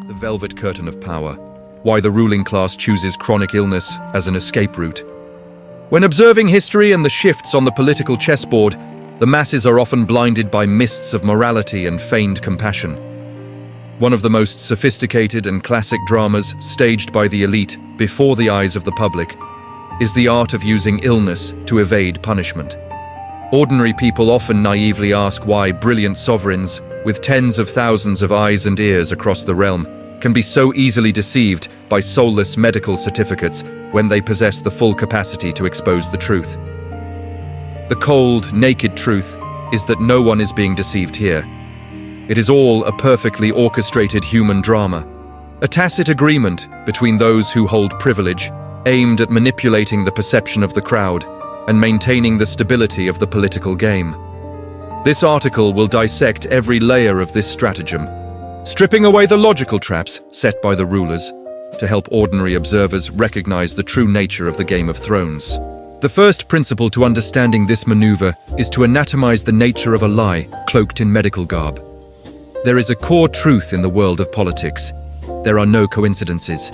The velvet curtain of power. Why the ruling class chooses chronic illness as an escape route. When observing history and the shifts on the political chessboard, the masses are often blinded by mists of morality and feigned compassion. One of the most sophisticated and classic dramas staged by the elite before the eyes of the public is the art of using illness to evade punishment. Ordinary people often naively ask why brilliant sovereigns, with tens of thousands of eyes and ears across the realm, can be so easily deceived by soulless medical certificates when they possess the full capacity to expose the truth. The cold, naked truth is that no one is being deceived here. It is all a perfectly orchestrated human drama, a tacit agreement between those who hold privilege, aimed at manipulating the perception of the crowd and maintaining the stability of the political game. This article will dissect every layer of this stratagem, stripping away the logical traps set by the rulers to help ordinary observers recognize the true nature of the Game of Thrones. The first principle to understanding this maneuver is to anatomize the nature of a lie cloaked in medical garb. There is a core truth in the world of politics. There are no coincidences.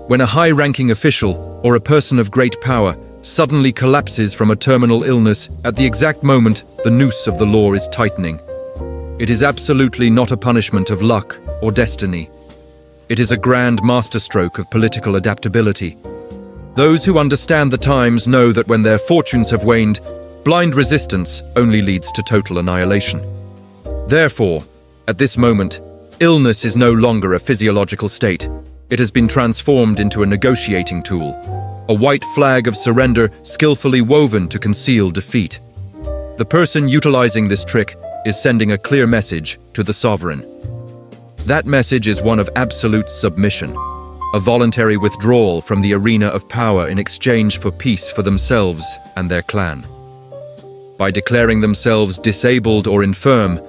When a high-ranking official or a person of great power suddenly collapses from a terminal illness at the exact moment the noose of the law is tightening, it is absolutely not a punishment of luck or destiny. It is a grand masterstroke of political adaptability. Those who understand the times know that when their fortunes have waned, blind resistance only leads to total annihilation. Therefore, at this moment, illness is no longer a physiological state. It has been transformed into a negotiating tool, a white flag of surrender skillfully woven to conceal defeat. The person utilizing this trick is sending a clear message to the sovereign. That message is one of absolute submission, a voluntary withdrawal from the arena of power in exchange for peace for themselves and their clan. By declaring themselves disabled or infirm,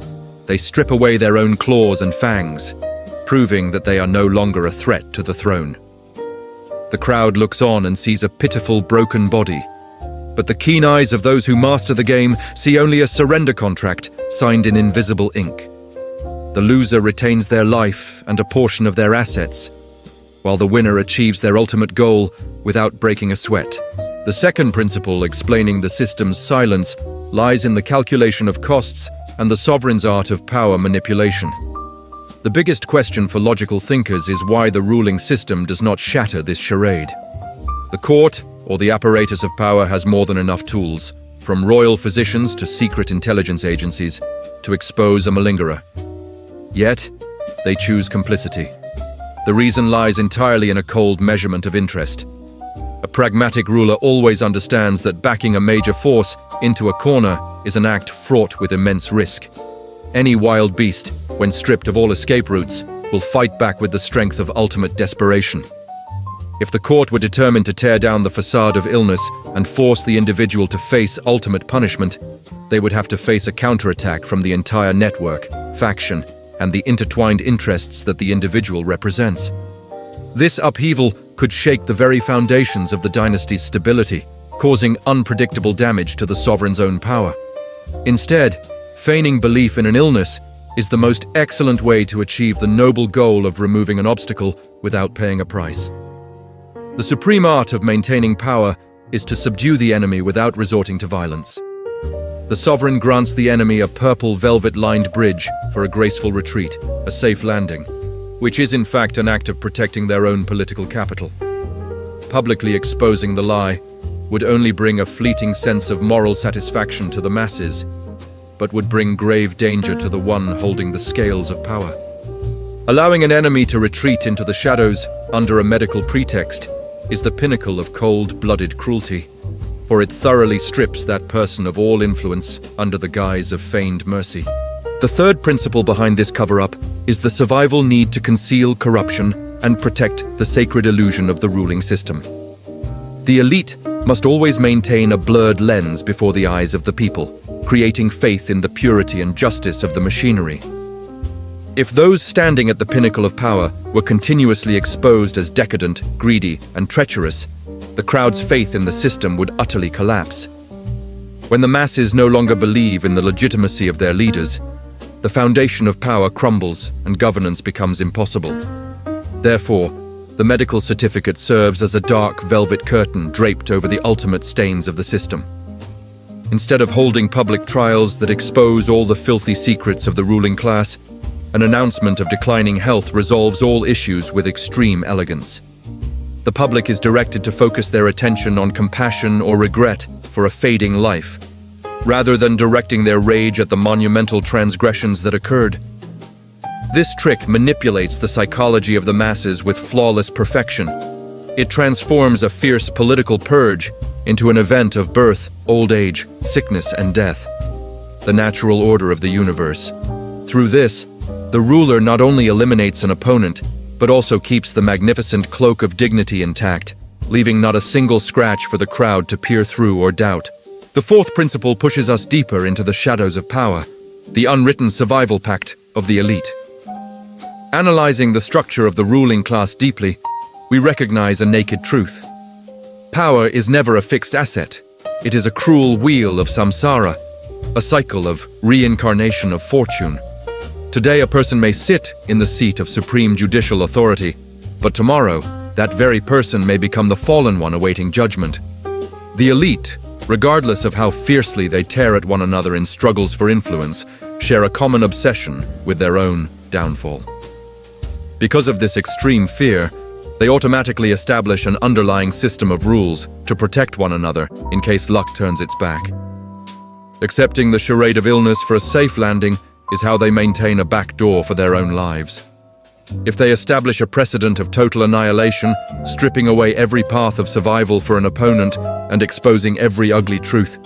they strip away their own claws and fangs, proving that they are no longer a threat to the throne. The crowd looks on and sees a pitiful, broken body, but the keen eyes of those who master the game see only a surrender contract signed in invisible ink. The loser retains their life and a portion of their assets, while the winner achieves their ultimate goal without breaking a sweat. The second principle explaining the system's silence lies in the calculation of costs and the sovereign's art of power manipulation. The biggest question for logical thinkers is why the ruling system does not shatter this charade. The court, or the apparatus of power, has more than enough tools, from royal physicians to secret intelligence agencies, to expose a malingerer. Yet, they choose complicity. The reason lies entirely in a cold measurement of interest. A pragmatic ruler always understands that backing a major force into a corner is an act fraught with immense risk. Any wild beast, when stripped of all escape routes, will fight back with the strength of ultimate desperation. If the court were determined to tear down the facade of illness and force the individual to face ultimate punishment, they would have to face a counterattack from the entire network, faction, and the intertwined interests that the individual represents. This upheaval could shake the very foundations of the dynasty's stability, causing unpredictable damage to the sovereign's own power. Instead, feigning belief in an illness is the most excellent way to achieve the noble goal of removing an obstacle without paying a price. The supreme art of maintaining power is to subdue the enemy without resorting to violence. The sovereign grants the enemy a purple velvet-lined bridge for a graceful retreat, a safe landing, which is in fact an act of protecting their own political capital. Publicly exposing the lie would only bring a fleeting sense of moral satisfaction to the masses, but would bring grave danger to the one holding the scales of power. Allowing an enemy to retreat into the shadows under a medical pretext is the pinnacle of cold-blooded cruelty, for it thoroughly strips that person of all influence under the guise of feigned mercy. The third principle behind this cover-up is the survival need to conceal corruption and protect the sacred illusion of the ruling system. The elite must always maintain a blurred lens before the eyes of the people, creating faith in the purity and justice of the machinery. If those standing at the pinnacle of power were continuously exposed as decadent, greedy, and treacherous, the crowd's faith in the system would utterly collapse. When the masses no longer believe in the legitimacy of their leaders, the foundation of power crumbles and governance becomes impossible. Therefore, the medical certificate serves as a dark velvet curtain draped over the ultimate stains of the system. Instead of holding public trials that expose all the filthy secrets of the ruling class, an announcement of declining health resolves all issues with extreme elegance. The public is directed to focus their attention on compassion or regret for a fading life, rather than directing their rage at the monumental transgressions that occurred. This trick manipulates the psychology of the masses with flawless perfection. It transforms a fierce political purge into an event of birth, old age, sickness, and death, the natural order of the universe. Through this, the ruler not only eliminates an opponent, but also keeps the magnificent cloak of dignity intact, leaving not a single scratch for the crowd to peer through or doubt. The fourth principle pushes us deeper into the shadows of power, the unwritten survival pact of the elite. Analyzing the structure of the ruling class deeply, we recognize a naked truth. Power is never a fixed asset. It is a cruel wheel of samsara, a cycle of reincarnation of fortune. Today, a person may sit in the seat of supreme judicial authority, but tomorrow, that very person may become the fallen one awaiting judgment. The elite, regardless of how fiercely they tear at one another in struggles for influence, share a common obsession with their own downfall. Because of this extreme fear, they automatically establish an underlying system of rules to protect one another in case luck turns its back. Accepting the charade of illness for a safe landing is how they maintain a back door for their own lives. If they establish a precedent of total annihilation, stripping away every path of survival for an opponent and exposing every ugly truth,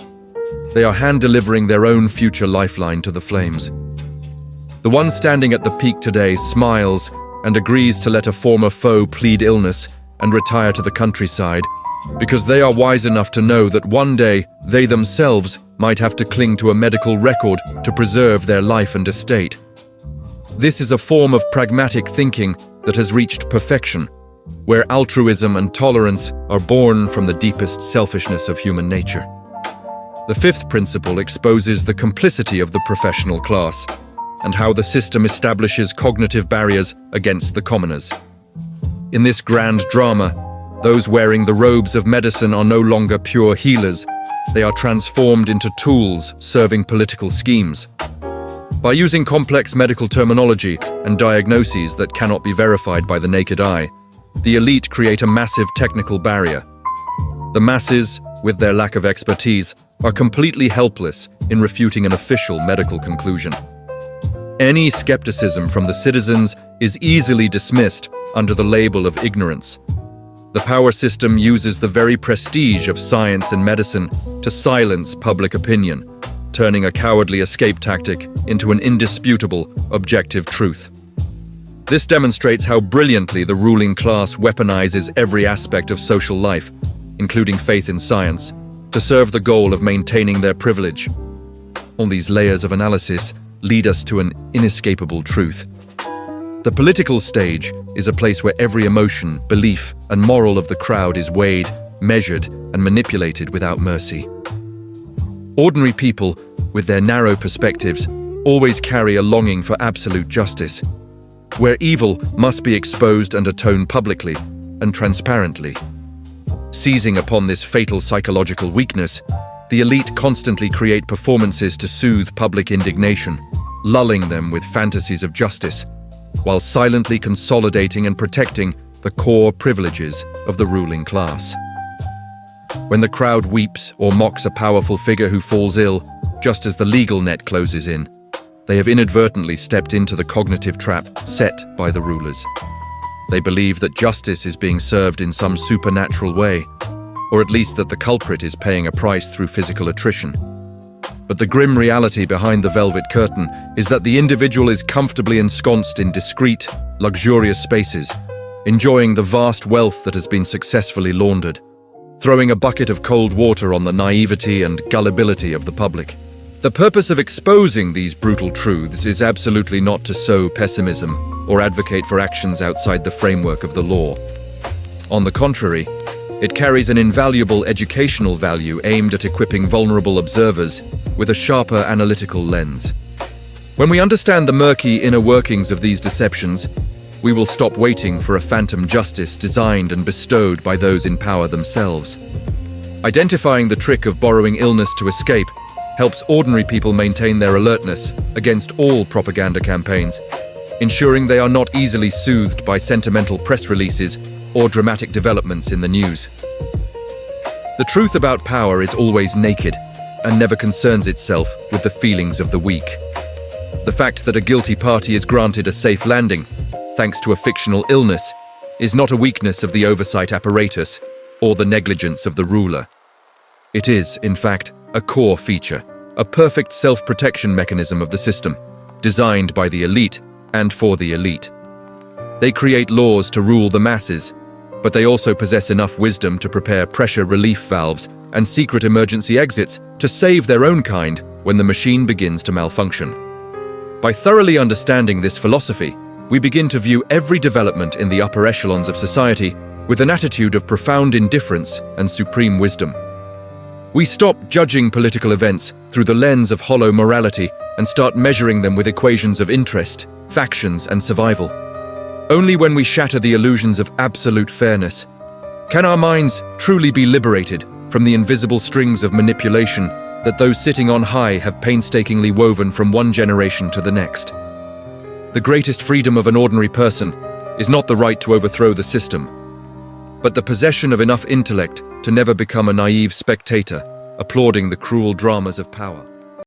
they are hand-delivering their own future lifeline to the flames. The one standing at the peak today smiles and agrees to let a former foe plead illness and retire to the countryside, because they are wise enough to know that one day they themselves might have to cling to a medical record to preserve their life and estate. This is a form of pragmatic thinking that has reached perfection, where altruism and tolerance are born from the deepest selfishness of human nature. The fifth principle exposes the complicity of the professional class and how the system establishes cognitive barriers against the commoners. In this grand drama, those wearing the robes of medicine are no longer pure healers. They are transformed into tools serving political schemes. By using complex medical terminology and diagnoses that cannot be verified by the naked eye, the elite create a massive technical barrier. The masses, with their lack of expertise, are completely helpless in refuting an official medical conclusion. Any skepticism from the citizens is easily dismissed under the label of ignorance. The power system uses the very prestige of science and medicine to silence public opinion, turning a cowardly escape tactic into an indisputable, objective truth. This demonstrates how brilliantly the ruling class weaponizes every aspect of social life, including faith in science, to serve the goal of maintaining their privilege. All these layers of analysis lead us to an inescapable truth. The political stage is a place where every emotion, belief, and moral of the crowd is weighed, measured, and manipulated without mercy. Ordinary people, with their narrow perspectives, always carry a longing for absolute justice, where evil must be exposed and atoned publicly and transparently. Seizing upon this fatal psychological weakness, the elite constantly create performances to soothe public indignation, lulling them with fantasies of justice, while silently consolidating and protecting the core privileges of the ruling class. When the crowd weeps or mocks a powerful figure who falls ill, just as the legal net closes in, they have inadvertently stepped into the cognitive trap set by the rulers. They believe that justice is being served in some supernatural way, or at least that the culprit is paying a price through physical attrition. But the grim reality behind the velvet curtain is that the individual is comfortably ensconced in discreet, luxurious spaces, enjoying the vast wealth that has been successfully laundered, throwing a bucket of cold water on the naivety and gullibility of the public. The purpose of exposing these brutal truths is absolutely not to sow pessimism or advocate for actions outside the framework of the law. On the contrary, it carries an invaluable educational value aimed at equipping vulnerable observers with a sharper analytical lens. When we understand the murky inner workings of these deceptions, we will stop waiting for a phantom justice designed and bestowed by those in power themselves. Identifying the trick of borrowing illness to escape helps ordinary people maintain their alertness against all propaganda campaigns, ensuring they are not easily soothed by sentimental press releases or dramatic developments in the news. The truth about power is always naked and never concerns itself with the feelings of the weak. The fact that a guilty party is granted a safe landing, thanks to a fictional illness, is not a weakness of the oversight apparatus or the negligence of the ruler. It is, in fact, a core feature, a perfect self-protection mechanism of the system, designed by the elite and for the elite. They create laws to rule the masses, but they also possess enough wisdom to prepare pressure relief valves and secret emergency exits to save their own kind when the machine begins to malfunction. By thoroughly understanding this philosophy, we begin to view every development in the upper echelons of society with an attitude of profound indifference and supreme wisdom. We stop judging political events through the lens of hollow morality and start measuring them with equations of interest, factions, and survival. Only when we shatter the illusions of absolute fairness can our minds truly be liberated from the invisible strings of manipulation that those sitting on high have painstakingly woven from one generation to the next. The greatest freedom of an ordinary person is not the right to overthrow the system, but the possession of enough intellect to never become a naive spectator, applauding the cruel dramas of power.